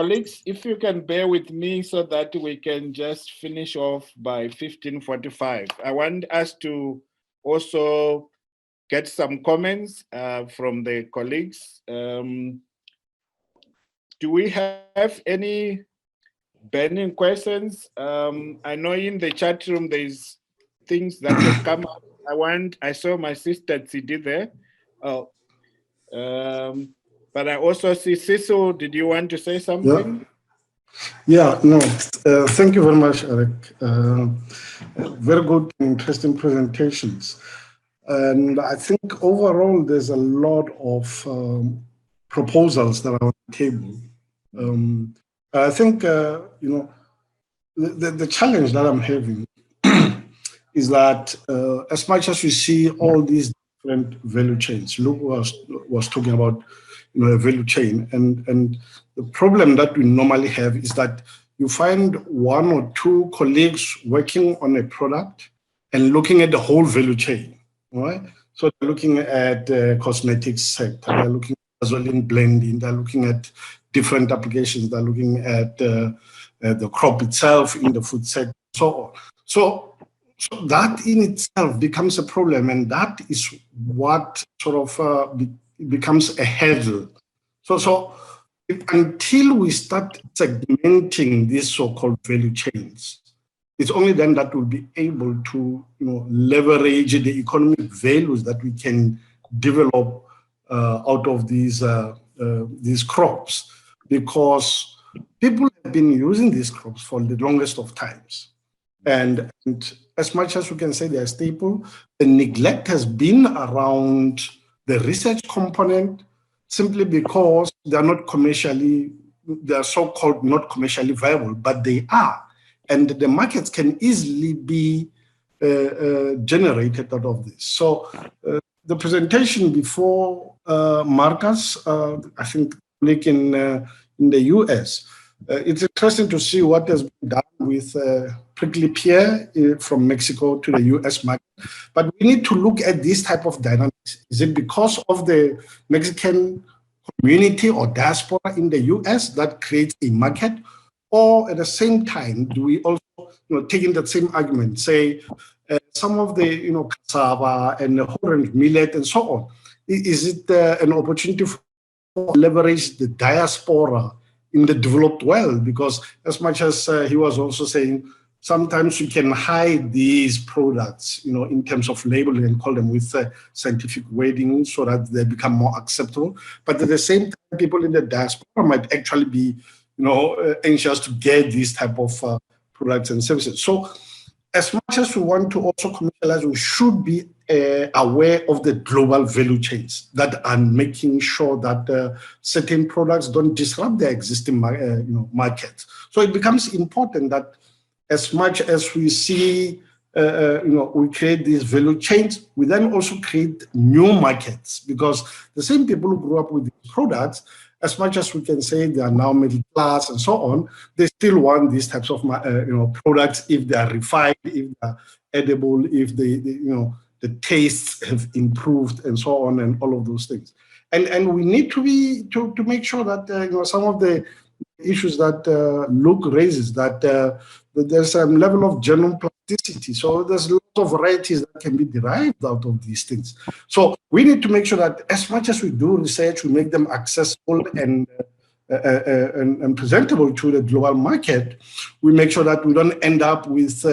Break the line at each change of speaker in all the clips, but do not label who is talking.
colleagues, if you can bear with me so that we can just finish off by 15:45. I want us to also get some comments from the colleagues. Do we have any burning questions? I know in the chat room there's things that have come up. I saw my sister Tsidi there. Oh, but I also see Cecil. Did you want to say something?
No. Thank you very much, Ereck. Very good and interesting presentations. And I think overall there's a lot of proposals that are on the table. I think, the challenge that I'm having is that as much as we see all these different value chains, Luke was talking about, a value chain, and the problem that we normally have is that you find one or two colleagues working on a product and looking at the whole value chain, right? So they're looking at the cosmetics sector, they're looking at gasoline blending, they're looking at different applications, they're looking at the crop itself in the food sector, so on. So that in itself becomes a problem, and that is what sort of becomes a hurdle. So until we start segmenting these so-called value chains, it's only then that we'll be able to leverage the economic values that we can develop out of these crops, because people have been using these crops for the longest of times. And as much as we can say they're staple, the neglect has been around the research component, simply because they're so-called not commercially viable, but they are. And the markets can easily be generated out of this. So the presentation before Marcus, I think in the US, it's interesting to see what has been done with prickly pear from Mexico to the US market. But we need to look at this type of dynamics. Is it because of the Mexican community or diaspora in the US that creates a market? Or at the same time, do we also, taking that same argument, say some of the, cassava and the orange millet and so on, is it an opportunity for leverage the diaspora in the developed world? Because as much as he was also saying, sometimes you can hide these products, in terms of labeling and call them with scientific wording so that they become more acceptable. But at the same time, people in the diaspora might actually be, anxious to get these type of products and services. So as much as we want to also commercialize, we should be aware of the global value chains that are making sure that certain products don't disrupt their existing markets. So it becomes important that as much as we see, we create these value chains, we then also create new markets, because the same people who grew up with these products, as much as we can say they are now middle class and so on, they still want these types of products if they are refined, if they are edible, if the tastes have improved and so on, and all of those things. And we need to make sure that some of the issues that Luke raises, that there's some level of genome plasticity. So there's lots of varieties that can be derived out of these things. So we need to make sure that as much as we do research, we make them accessible and presentable to the global market. We make sure that we don't end up with,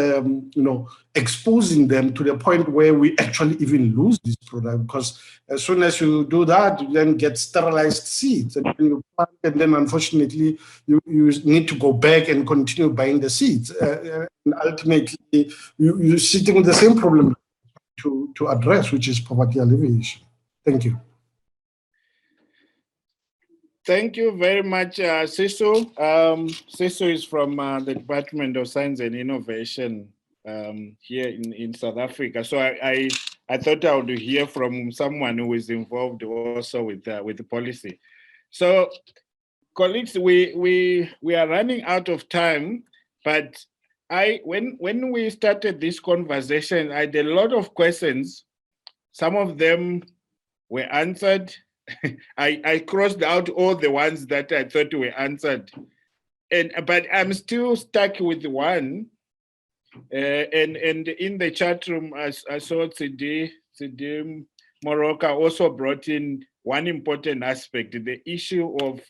exposing them to the point where we actually even lose this product, because as soon as you do that, you then get sterilized seeds, and then you plant, and then unfortunately you need to go back and continue buying the seeds. And ultimately, you're sitting with the same problem to address, which is poverty alleviation. Thank you.
Thank you very much, Sisu. Sisu is from the Department of Science and Innovation here in South Africa. So I thought I would hear from someone who is involved also with the policy. So, colleagues, we are running out of time, but when we started this conversation, I had a lot of questions. Some of them were answered. I crossed out all the ones that I thought were answered but I'm still stuck with one. And in the chat room, I saw CD Morocco also brought in one important aspect: the issue of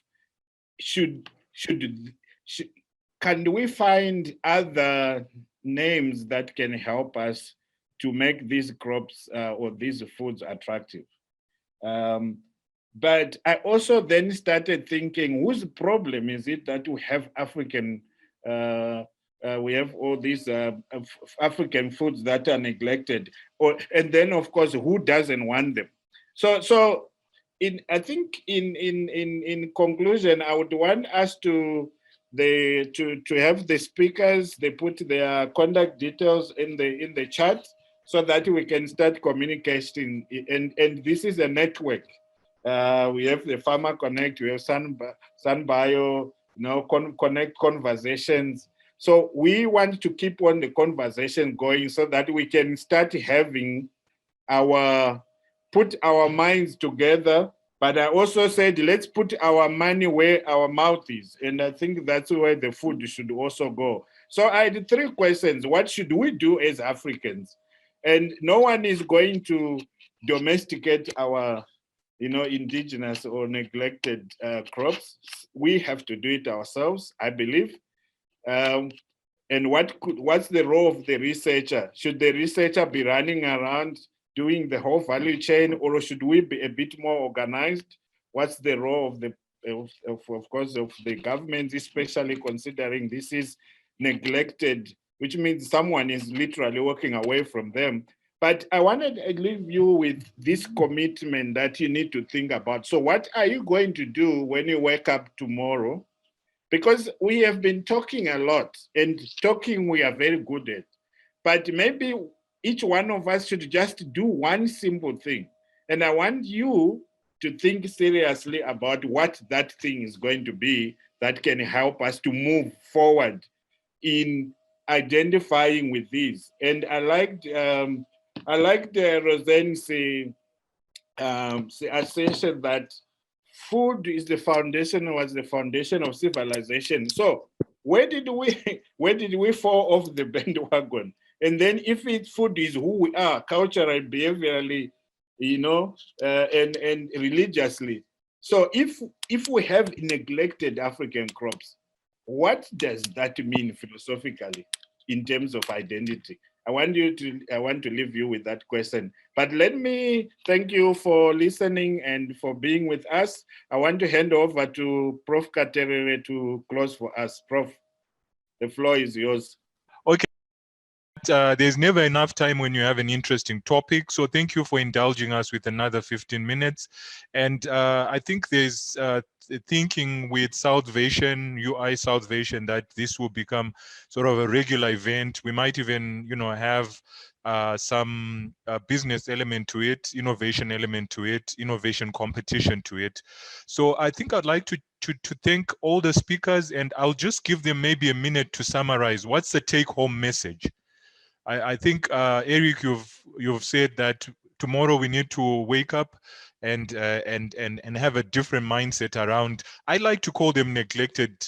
should can we find other names that can help us to make these crops or these foods attractive? But I also then started thinking, whose problem is it that we have African, we have all these African foods that are neglected, and then of course, who doesn't want them? So I think in conclusion, I would want us to have the speakers, they put their contact details in the chat so that we can start communicating, and this is a network. We have the Farmer Connect, we have Sunbio, connect conversations. So we want to keep on the conversation going so that we can start having put our minds together. But I also said, let's put our money where our mouth is. And I think that's where the food should also go. So I had 3 questions. What should we do as Africans? And no one is going to domesticate our indigenous or neglected crops. We have to do it ourselves, I believe. And what's the role of the researcher? Should the researcher be running around doing the whole value chain, or should we be a bit more organized? What's the role of of course, of the government, especially considering this is neglected, which means someone is literally walking away from them. But I wanted to leave you with this commitment that you need to think about. So what are you going to do when you wake up tomorrow? Because we have been talking a lot, and talking we are very good at. But maybe each one of us should just do one simple thing. And I want you to think seriously about what that thing is going to be that can help us to move forward in identifying with these. And I liked Roseanne's assertion that food is the foundation, was the foundation of civilization. So where did we fall off the bandwagon? And then if food is who we are, culturally, behaviorally, and religiously. So if we have neglected African crops, what does that mean philosophically in terms of identity? I want to leave you with that question. But let me thank you for listening and for being with us. I want to hand over to Prof. Katerere to close for us. Prof, the floor is yours.
Okay. There's never enough time when you have an interesting topic. So thank you for indulging us with another 15 minutes. And I think there's thinking with Southvision, UI Southvision, that this will become sort of a regular event. We might even, have some business element to it, innovation element to it, innovation competition to it. So I think I'd like to thank all the speakers, and I'll just give them maybe a minute to summarize. What's the take-home message? I think, Ereck, you've said that tomorrow we need to wake up and have a different mindset around. I like to call them neglected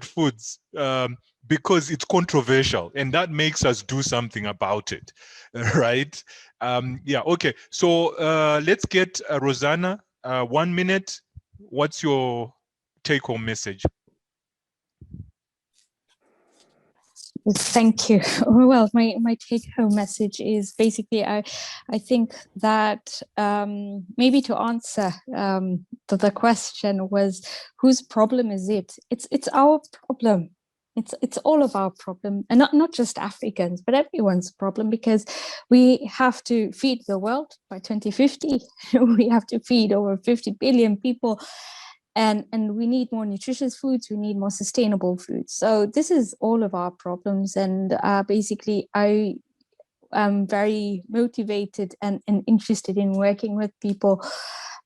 foods because it's controversial, and that makes us do something about it, right? Yeah. Okay. So let's get Rosanna. 1 minute. What's your take-home message?
Thank you. Well, my take-home message is basically, I think that maybe to answer the question was, whose problem is it? It's our problem. It's all of our problem, and not just Africans, but everyone's problem, because we have to feed the world by 2050. We have to feed over 50 billion people. And we need more nutritious foods, we need more sustainable foods. So this is all of our problems. And basically, I am very motivated and interested in working with people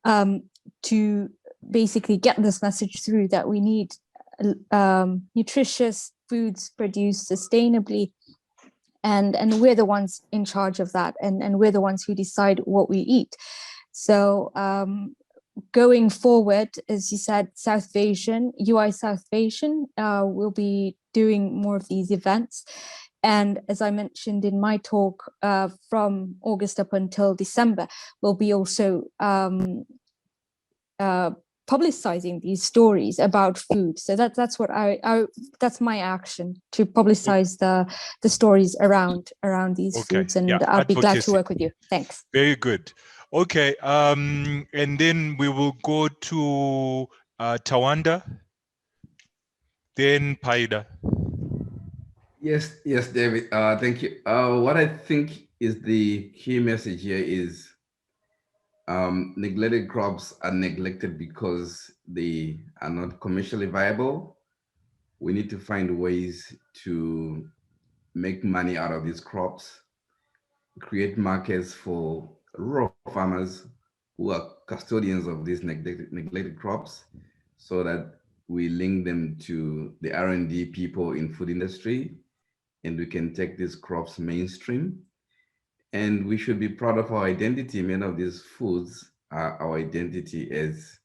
to basically get this message through, that we need nutritious foods produced sustainably. And we're the ones in charge of that. And we're the ones who decide what we eat. So going forward, as you said, South Asian, UI South Asian will be doing more of these events. And as I mentioned in my talk, from August up until December, we'll be also publicizing these stories about food. So that's what that's my action, to publicize the stories around these foods. And I'll be glad to work with you. Thanks.
Very good. Okay, and then we will go to Tawanda, then Paida.
Yes, David. Thank you. What I think is the key message here is neglected crops are neglected because they are not commercially viable. We need to find ways to make money out of these crops, create markets for rural farmers who are custodians of these neglected crops, so that we link them to the R&D people in food industry, and we can take these crops mainstream. And we should be proud of our identity. Many of these foods are our identity as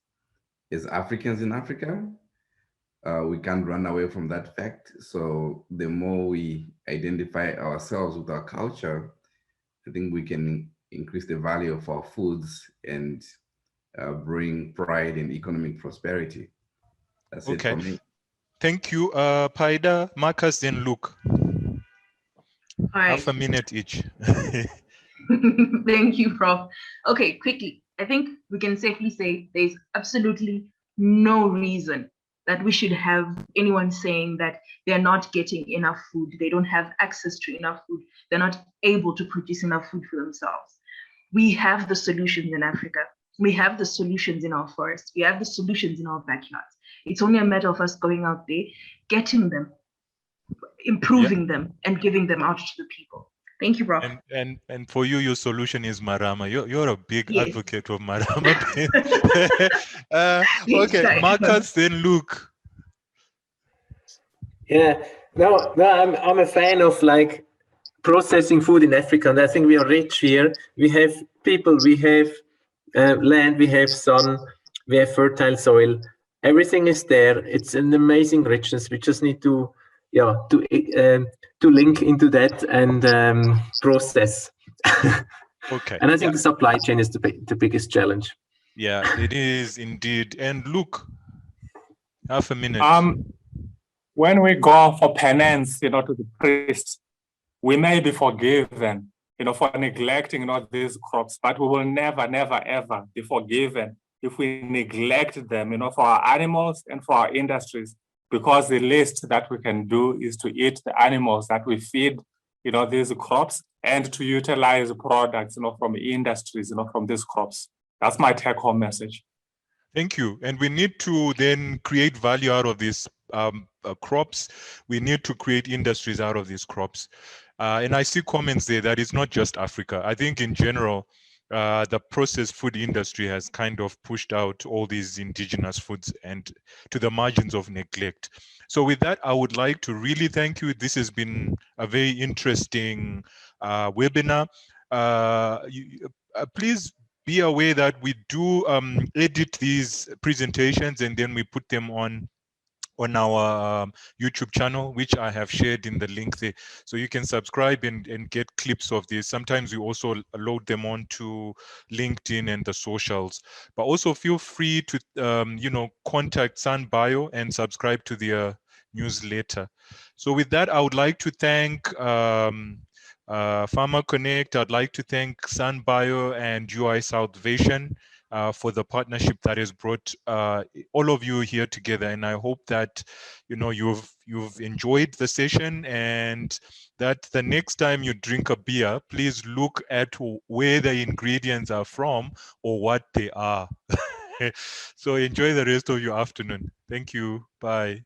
Africans in Africa. We can't run away from that fact. So the more we identify ourselves with our culture, I think we can increase the value of our foods and bring pride and economic prosperity. That's it for me.
Thank you, Paida, Marcus, then Luke.
All right.
Half a minute each.
Thank you, Prof. Okay, quickly. I think we can safely say there's absolutely no reason that we should have anyone saying that they're not getting enough food, they don't have access to enough food, they're not able to produce enough food for themselves. We have the solutions in Africa. We have the solutions in our forests. We have the solutions in our backyards. It's only a matter of us going out there, getting them, improving them, and giving them out to the people. Thank you, Prof.
And for you, your solution is Marama. You're a big advocate of Marama. Okay, Marcus, then Luke.
Yeah, no, I'm a fan of like processing food in Africa, and I think we are rich here. We have people, we have land, we have sun, we have fertile soil. Everything is there. It's an amazing richness. We just need to link into that and process.
Okay.
And I think the supply chain is the biggest challenge.
Yeah, it is indeed. And Luke, half a minute.
When we go for penance, to the priest, we may be forgiven, for neglecting these crops, but we will never, never, ever be forgiven if we neglect them, for our animals and for our industries. Because the least that we can do is to eat the animals that we feed, these crops, and to utilize products, from industries, from these crops. That's my take-home message.
Thank you. And we need to then create value out of these crops. We need to create industries out of these crops. And I see comments there that it's not just Africa. I think in general, the processed food industry has kind of pushed out all these indigenous foods and to the margins of neglect. So with that, I would like to really thank you. This has been a very interesting webinar. Please be aware that we do edit these presentations and then we put them on our YouTube channel, which I have shared in the link there. So you can subscribe and get clips of this. Sometimes we also load them onto LinkedIn and the socials. But also feel free to, contact SunBio and subscribe to their newsletter. So with that, I would like to thank Farmer Connect. I'd like to thank SunBio and UI South Asian for the partnership that has brought all of you here together. And I hope that you've enjoyed the session, and that the next time you drink a beer, please look at where the ingredients are from or what they are. So enjoy the rest of your afternoon. Thank you. Bye.